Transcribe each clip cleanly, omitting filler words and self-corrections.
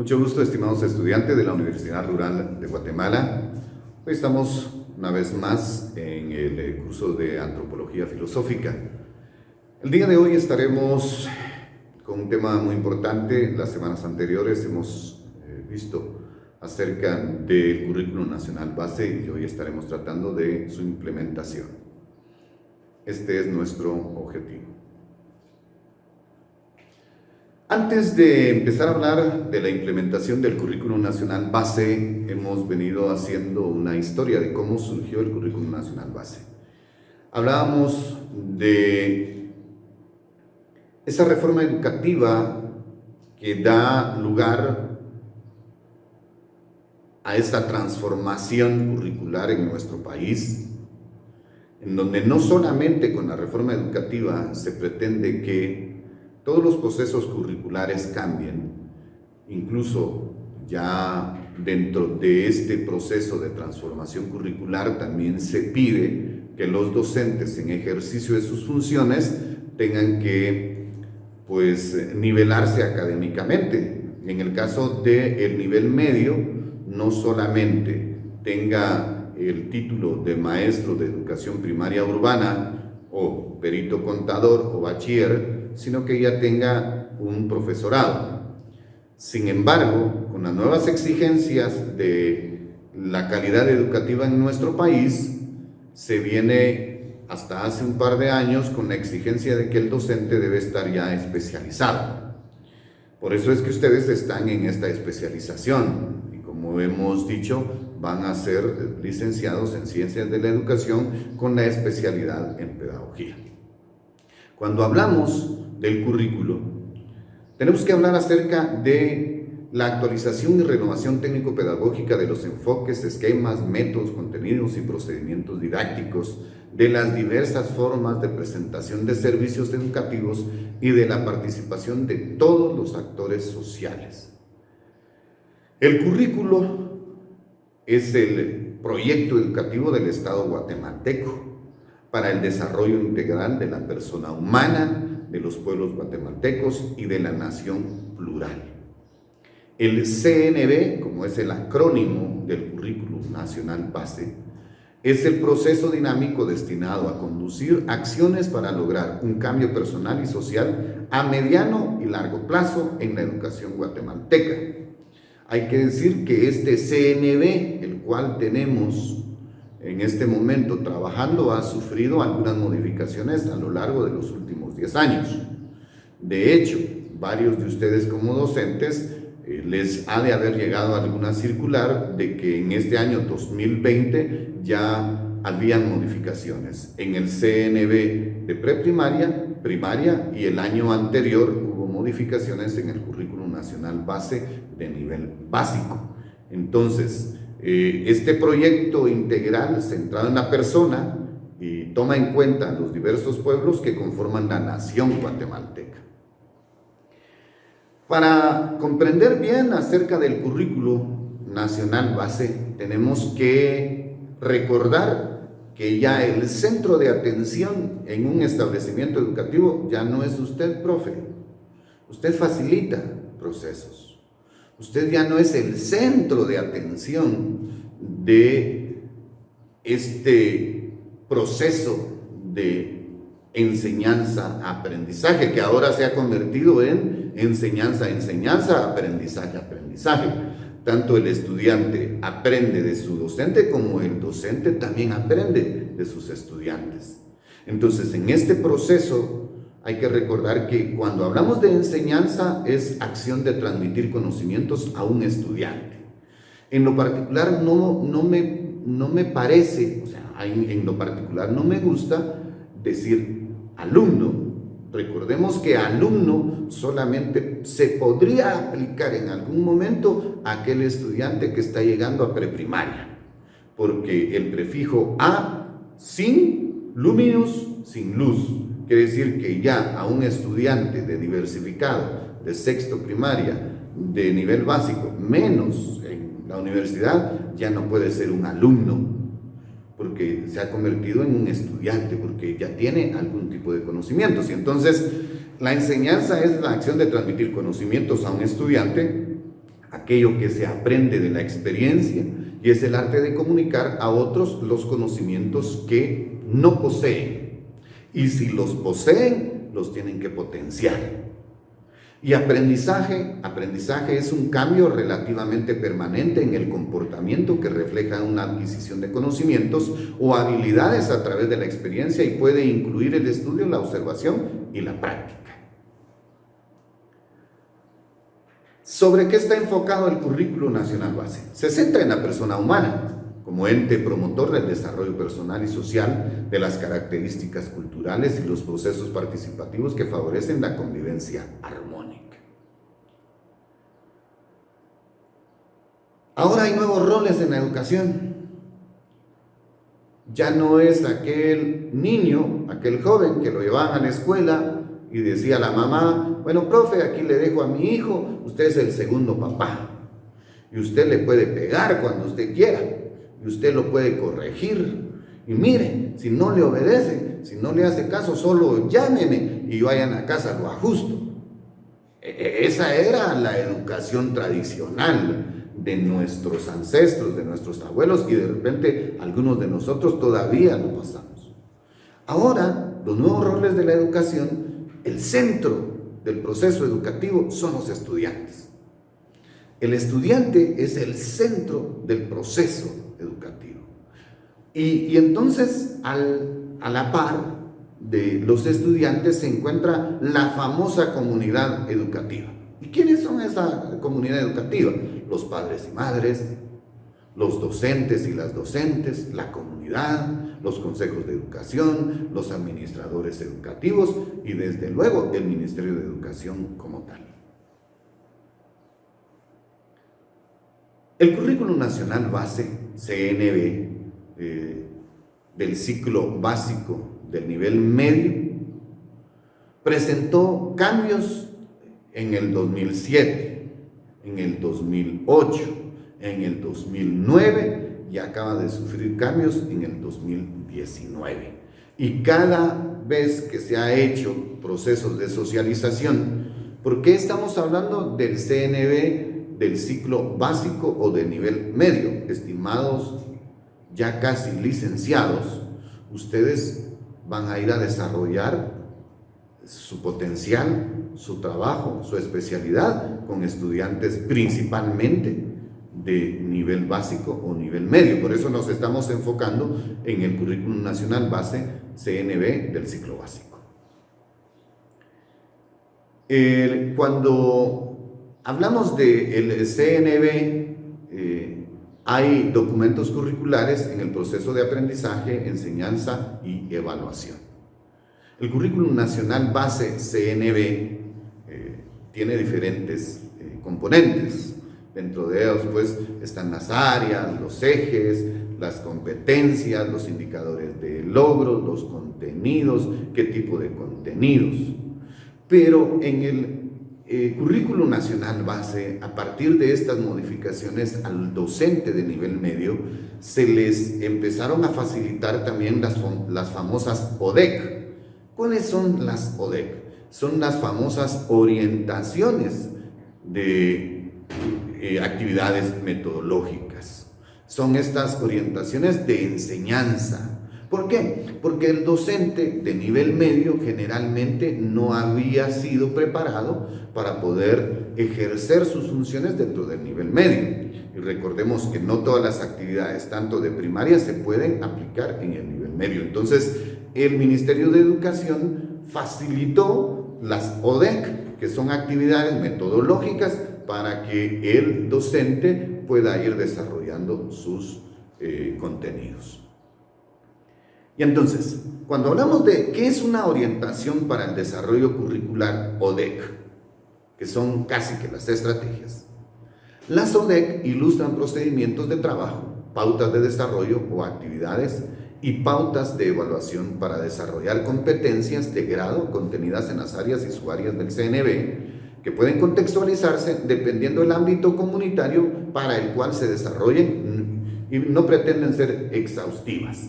Mucho gusto, estimados estudiantes de la Universidad Rural de Guatemala. Hoy estamos una vez más en el curso de Antropología Filosófica. El día de hoy estaremos con un tema muy importante. Las semanas anteriores hemos visto acerca del Currículum Nacional Base y hoy estaremos tratando de su implementación. Este es nuestro objetivo. Antes de empezar a hablar de la implementación del Currículum Nacional Base, hemos venido haciendo una historia de cómo surgió el Currículum Nacional Base. Hablábamos de esa reforma educativa que da lugar a esta transformación curricular en nuestro país, en donde no solamente con la reforma educativa se pretende que todos los procesos curriculares cambien, incluso ya dentro de este proceso de transformación curricular también se pide que los docentes en ejercicio de sus funciones tengan que nivelarse académicamente. En el caso del nivel medio, no solamente tenga el título de maestro de educación primaria urbana o perito contador o bachiller, sino que ya tenga un profesorado. Sin embargo, con las nuevas exigencias de la calidad educativa en nuestro país, se viene hasta hace un par de años con la exigencia de que el docente debe estar ya especializado. Por eso es que ustedes están en esta especialización y, como hemos dicho, van a ser licenciados en Ciencias de la Educación con la especialidad en Pedagogía. Cuando hablamos del currículo, tenemos que hablar acerca de la actualización y renovación técnico-pedagógica de los enfoques, esquemas, métodos, contenidos y procedimientos didácticos, de las diversas formas de presentación de servicios educativos y de la participación de todos los actores sociales. El currículo es el proyecto educativo del Estado guatemalteco para el desarrollo integral de la persona humana, de los pueblos guatemaltecos y de la nación plural. El CNB, como es el acrónimo del Currículum Nacional Base, es el proceso dinámico destinado a conducir acciones para lograr un cambio personal y social a mediano y largo plazo en la educación guatemalteca. Hay que decir que este CNB, el cual tenemos en este momento trabajando, ha sufrido algunas modificaciones a lo largo de los últimos 10 años. De hecho, varios de ustedes como docentes les ha de haber llegado alguna circular de que en este año 2020 ya habían modificaciones en el CNB de preprimaria, primaria, y el año anterior hubo modificaciones en el Currículum Nacional Base de nivel básico. Entonces, este proyecto integral centrado en la persona y toma en cuenta los diversos pueblos que conforman la nación guatemalteca. Para comprender bien acerca del Currículo Nacional Base, tenemos que recordar que ya el centro de atención en un establecimiento educativo ya no es usted, profe. Usted facilita procesos. Usted ya no es el centro de atención de este proceso de enseñanza-aprendizaje, que ahora se ha convertido en enseñanza-enseñanza, aprendizaje-aprendizaje. Tanto el estudiante aprende de su docente como el docente también aprende de sus estudiantes. Entonces, en este proceso hay que recordar que cuando hablamos de enseñanza es acción de transmitir conocimientos a un estudiante. En lo particular no me parece, en lo particular no me gusta decir alumno. Recordemos que alumno solamente se podría aplicar en algún momento a aquel estudiante que está llegando a preprimaria, porque el prefijo a, sin, luminus, sin luz. Quiere decir que ya a un estudiante de diversificado, de sexto primaria, de nivel básico, menos en la universidad, ya no puede ser un alumno, porque se ha convertido en un estudiante, porque ya tiene algún tipo de conocimientos. Y entonces, la enseñanza es la acción de transmitir conocimientos a un estudiante aquello que se aprende de la experiencia, y es el arte de comunicar a otros los conocimientos que no poseen. Y si los poseen, los tienen que potenciar. Y aprendizaje es un cambio relativamente permanente en el comportamiento que refleja una adquisición de conocimientos o habilidades a través de la experiencia y puede incluir el estudio, la observación y la práctica. ¿Sobre qué está enfocado el Currículo Nacional Base? Se centra en la persona humana como ente promotor del desarrollo personal y social, de las características culturales y los procesos participativos que favorecen la convivencia armónica. Ahora hay nuevos roles en la educación. Ya no es aquel niño, aquel joven que lo llevaban a la escuela y decía a la mamá: bueno, profe, aquí le dejo a mi hijo, usted es el segundo papá. Y usted le puede pegar cuando usted quiera, y usted lo puede corregir. Y mire, si no le obedece, si no le hace caso, solo llámeme y vayan a casa, lo ajusto. Esa era la educación tradicional de nuestros ancestros, de nuestros abuelos, y de repente algunos de nosotros todavía lo pasamos. Ahora, los nuevos roles de la educación, el centro del proceso educativo son los estudiantes. El estudiante es el centro del proceso educativo. Y entonces, a la par de los estudiantes se encuentra la famosa comunidad educativa. ¿Y quiénes son esa comunidad educativa? Los padres y madres, los docentes y las docentes, la comunidad, los consejos de educación, los administradores educativos y desde luego el Ministerio de Educación como tal. El Currículum Nacional Base, CNB, del ciclo básico del nivel medio, presentó cambios en el 2007, en el 2008, en el 2009 y acaba de sufrir cambios en el 2019. Y cada vez que se ha hecho procesos de socialización, ¿por qué estamos hablando del CNB del ciclo básico o de nivel medio? Estimados ya casi licenciados, ustedes van a ir a desarrollar su potencial, su trabajo, su especialidad con estudiantes principalmente de nivel básico o nivel medio. Por eso nos estamos enfocando en el Currículum Nacional Base CNB del ciclo básico. Cuando hablamos del CNB, hay documentos curriculares en el proceso de aprendizaje, enseñanza y evaluación. El Currículum Nacional Base CNB tiene diferentes componentes. Dentro de ellos pues están las áreas, los ejes, las competencias, los indicadores de logros, los contenidos, qué tipo de contenidos. Pero en el Currículum Nacional Base, a partir de estas modificaciones al docente de nivel medio, se les empezaron a facilitar también las famosas ODEC. ¿Cuáles son las ODEC? Son las famosas orientaciones de actividades metodológicas. Son estas orientaciones de enseñanza. ¿Por qué? Porque el docente de nivel medio generalmente no había sido preparado para poder ejercer sus funciones dentro del nivel medio. Y recordemos que no todas las actividades, tanto de primaria, se pueden aplicar en el nivel medio. Entonces, el Ministerio de Educación facilitó las ODEC, que son actividades metodológicas para que el docente pueda ir desarrollando sus contenidos. Y entonces, cuando hablamos de qué es una orientación para el desarrollo curricular ODEC, que son casi que las estrategias, las ODEC ilustran procedimientos de trabajo, pautas de desarrollo o actividades y pautas de evaluación para desarrollar competencias de grado contenidas en las áreas y subáreas del CNB, que pueden contextualizarse dependiendo del ámbito comunitario para el cual se desarrollen y no pretenden ser exhaustivas.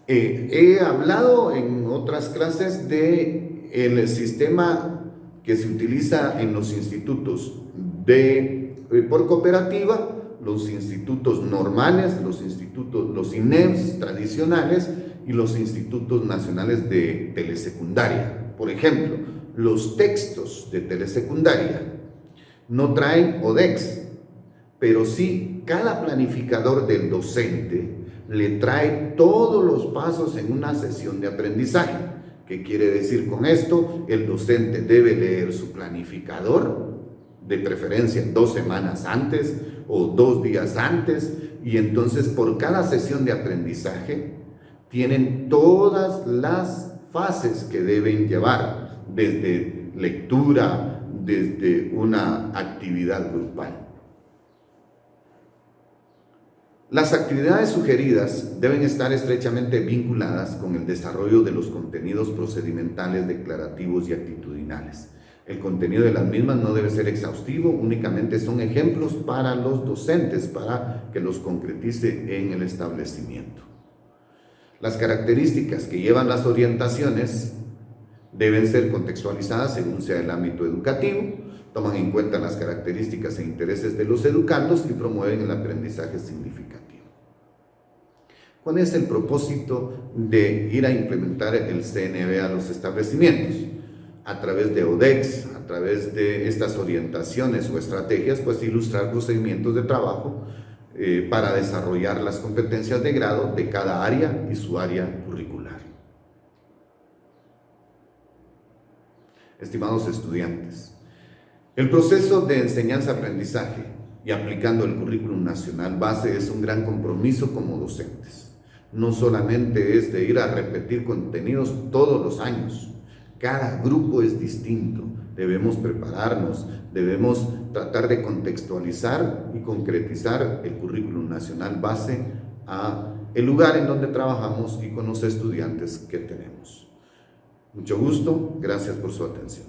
He hablado en otras clases del sistema que se utiliza en los institutos de por cooperativa, los institutos normales, los INEFs tradicionales y los institutos nacionales de telesecundaria. Por ejemplo, los textos de telesecundaria no traen ODEX, pero sí cada planificador del docente le trae todos los pasos en una sesión de aprendizaje. ¿Qué quiere decir con esto? El docente debe leer su planificador, de preferencia 2 semanas antes o 2 días antes, y entonces por cada sesión de aprendizaje tienen todas las fases que deben llevar, desde lectura, desde una actividad grupal. Las actividades sugeridas deben estar estrechamente vinculadas con el desarrollo de los contenidos procedimentales, declarativos y actitudinales. El contenido de las mismas no debe ser exhaustivo, únicamente son ejemplos para los docentes para que los concretice en el establecimiento. Las características que llevan las orientaciones deben ser contextualizadas según sea el ámbito educativo, toman en cuenta las características e intereses de los educandos y promueven el aprendizaje significativo. ¿Cuál es el propósito de ir a implementar el CNB a los establecimientos? A través de ODEX, a través de estas orientaciones o estrategias, pues ilustrar procedimientos de trabajo para desarrollar las competencias de grado de cada área y su área curricular. Estimados estudiantes, el proceso de enseñanza-aprendizaje y aplicando el currículum nacional base es un gran compromiso como docentes. No solamente es de ir a repetir contenidos todos los años, cada grupo es distinto, debemos prepararnos, debemos tratar de contextualizar y concretizar el currículum nacional base a el lugar en donde trabajamos y con los estudiantes que tenemos. Mucho gusto, gracias por su atención.